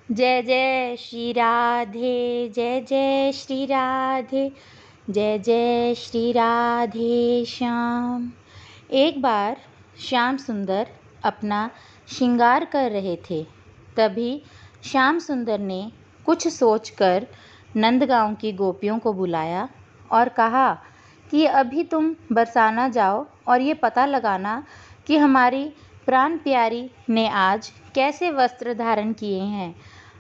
जय जय श्री राधे, जय जय श्री राधे, जय जय श्री राधे श्याम। एक बार श्याम सुंदर अपना श्रृंगार कर रहे थे। तभी श्याम सुंदर ने कुछ सोचकर नंदगांव की गोपियों को बुलाया और कहा कि अभी तुम बरसाना जाओ और ये पता लगाना कि हमारी प्राण प्यारी ने आज कैसे वस्त्र धारण किए हैं।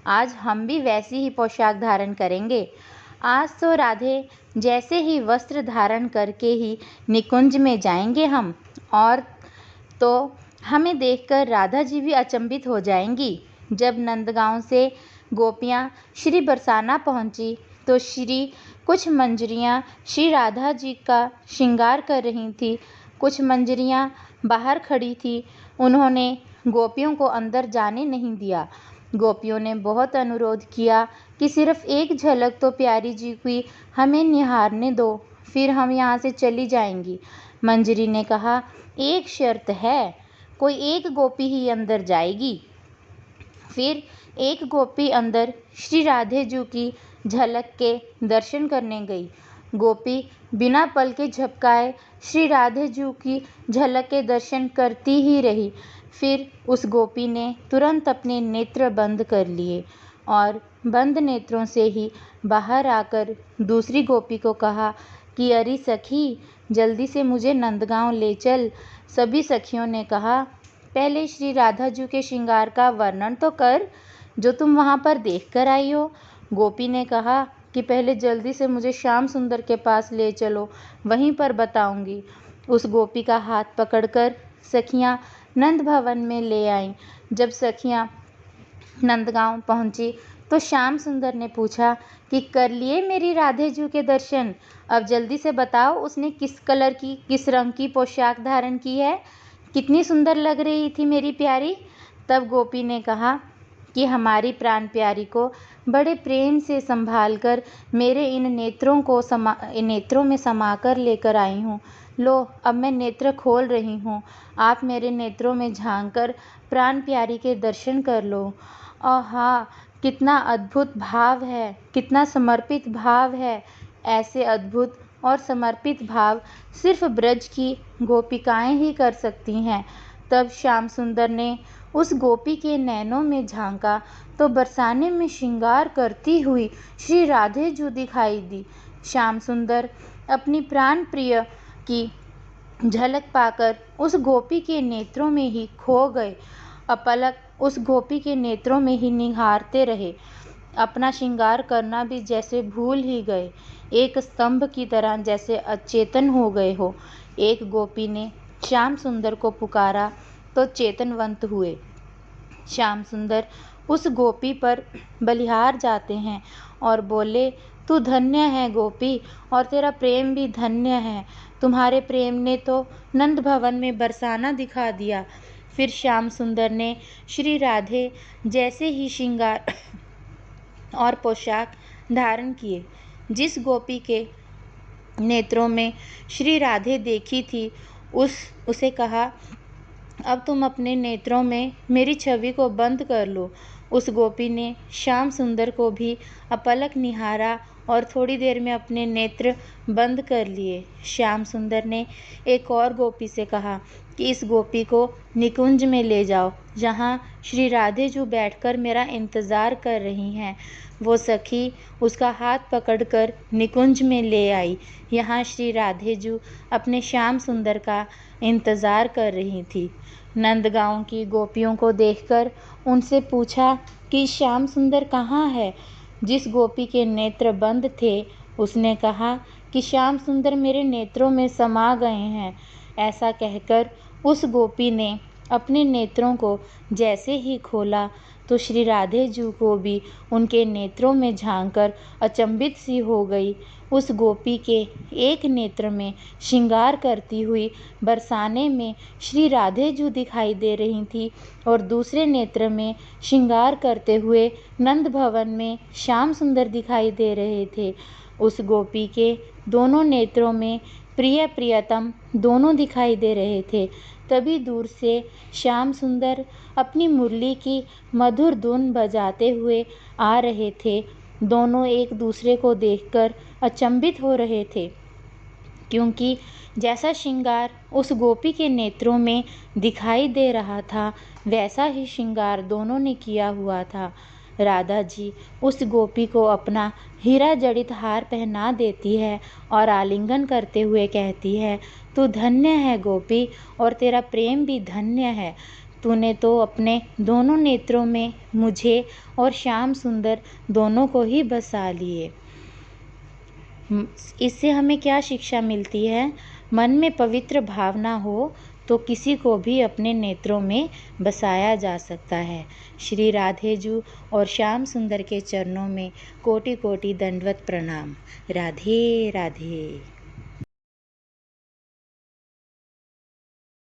आज हम भी वैसी ही पोशाक धारण करेंगे। आज तो राधे जैसे ही वस्त्र धारण करके ही निकुंज में जाएंगे हम, और तो हमें देखकर राधा जी भी अचंभित हो जाएंगी। जब नंदगांव से गोपियां श्री बरसाना पहुंची तो कुछ मंजरियां श्री राधा जी का श्रृंगार कर रही थी। कुछ मंजरियां बाहर खड़ी थी। उन्होंने गोपियों को अंदर जाने नहीं दिया। गोपियों ने बहुत अनुरोध किया कि सिर्फ एक झलक तो प्यारी जी की हमें निहारने दो, फिर हम यहाँ से चली जाएंगी। मंजरी ने कहा, एक शर्त है, कोई एक गोपी ही अंदर जाएगी। फिर एक गोपी अंदर श्री राधे जी की झलक के दर्शन करने गई। गोपी बिना पल के झपकाए श्री राधे जी की झलक के दर्शन करती ही रही। फिर उस गोपी ने तुरंत अपने नेत्र बंद कर लिए और बंद नेत्रों से ही बाहर आकर दूसरी गोपी को कहा कि अरे सखी, जल्दी से मुझे नंदगांव ले चल। सभी सखियों ने कहा, पहले श्री राधा जी के श्रृंगार का वर्णन तो कर जो तुम वहाँ पर देख कर आई हो। गोपी ने कहा कि पहले जल्दी से मुझे श्याम सुंदर के पास ले चलो, वहीं पर बताऊंगी। उस गोपी का हाथ पकड़कर सखियां नंद भवन में ले आईं। जब सखियां नंदगांव पहुंची तो श्याम सुंदर ने पूछा कि कर लिए मेरी राधे जी के दर्शन? अब जल्दी से बताओ, उसने किस कलर की, किस रंग की पोशाक धारण की है? कितनी सुंदर लग रही थी मेरी प्यारी। तब गोपी ने कहा कि हमारी प्राण प्यारी को बड़े प्रेम से संभाल कर मेरे इन नेत्रों में समाकर लेकर आई हूँ। लो, अब मैं नेत्र खोल रही हूँ, आप मेरे नेत्रों में झांक कर प्राण प्यारी के दर्शन कर लो। हाँ, कितना अद्भुत भाव है, कितना समर्पित भाव है। ऐसे अद्भुत और समर्पित भाव सिर्फ ब्रज की गोपिकाएं ही कर सकती हैं। तब श्याम सुंदर ने उस गोपी के नैनों में झांका तो बरसाने में श्रृंगार करती हुई श्री राधे जी दिखाई दी। श्याम सुंदर अपनी प्राण प्रिय की झलक पाकर उस गोपी के नेत्रों में ही खो गए। अपलक उस गोपी के नेत्रों में ही निहारते रहे। अपना श्रृंगार करना भी जैसे भूल ही गए, एक स्तंभ की तरह जैसे अचेतन हो गए हो। एक गोपी ने श्याम सुंदर को पुकारा तो चेतनवंत हुए। श्याम सुंदर उस गोपी पर बलिहार जाते हैं और बोले, तू धन्य है गोपी, और तेरा प्रेम भी धन्य है। तुम्हारे प्रेम ने तो नंद भवन में बरसाना दिखा दिया। फिर श्याम सुंदर ने श्री राधे जैसे ही श्रृंगार और पोशाक धारण किए। जिस गोपी के नेत्रों में श्री राधे देखी थी, उसे कहा, अब तुम अपने नेत्रों में मेरी छवि को बंद कर लो। उस गोपी ने श्याम सुंदर को भी अपलक निहारा और थोड़ी देर में अपने नेत्र बंद कर लिए। श्याम सुंदर ने एक और गोपी से कहा कि इस गोपी को निकुंज में ले जाओ, जहाँ श्री राधे जी बैठकर मेरा इंतज़ार कर रही हैं। वो सखी उसका हाथ पकड़कर निकुंज में ले आई। यहाँ श्री राधे जी अपने श्याम सुंदर का इंतज़ार कर रही थी। नंदगांव की गोपियों को देखकर उनसे पूछा कि श्याम सुंदर कहाँ है? जिस गोपी के नेत्र बंद थे उसने कहा कि श्याम सुंदर मेरे नेत्रों में समा गए हैं। ऐसा कहकर उस गोपी ने अपने नेत्रों को जैसे ही खोला तो श्री राधे जी को भी उनके नेत्रों में झांककर अचंभित सी हो गई। उस गोपी के एक नेत्र में श्रृंगार करती हुई बरसाने में श्री राधे जी दिखाई दे रही थी और दूसरे नेत्र में श्रृंगार करते हुए नंद भवन में श्याम सुंदर दिखाई दे रहे थे। उस गोपी के दोनों नेत्रों में प्रिय प्रियतम दोनों दिखाई दे रहे थे। तभी दूर से श्याम सुंदर अपनी मुरली की मधुर धुन बजाते हुए आ रहे थे। दोनों एक दूसरे को देखकर अचंभित हो रहे थे, क्योंकि जैसा श्रृंगार उस गोपी के नेत्रों में दिखाई दे रहा था, वैसा ही श्रृंगार दोनों ने किया हुआ था। राधा जी उस गोपी को अपना हीरा जड़ित हार पहना देती है और आलिंगन करते हुए कहती है, तू धन्य है गोपी, और तेरा प्रेम भी धन्य है। तूने तो अपने दोनों नेत्रों में मुझे और श्याम सुंदर दोनों को ही बसा लिए। इससे हमें क्या शिक्षा मिलती है? मन में पवित्र भावना हो तो किसी को भी अपने नेत्रों में बसाया जा सकता है। श्री राधे जू और श्याम सुंदर के चरणों में कोटि कोटि दंडवत प्रणाम। राधे राधे।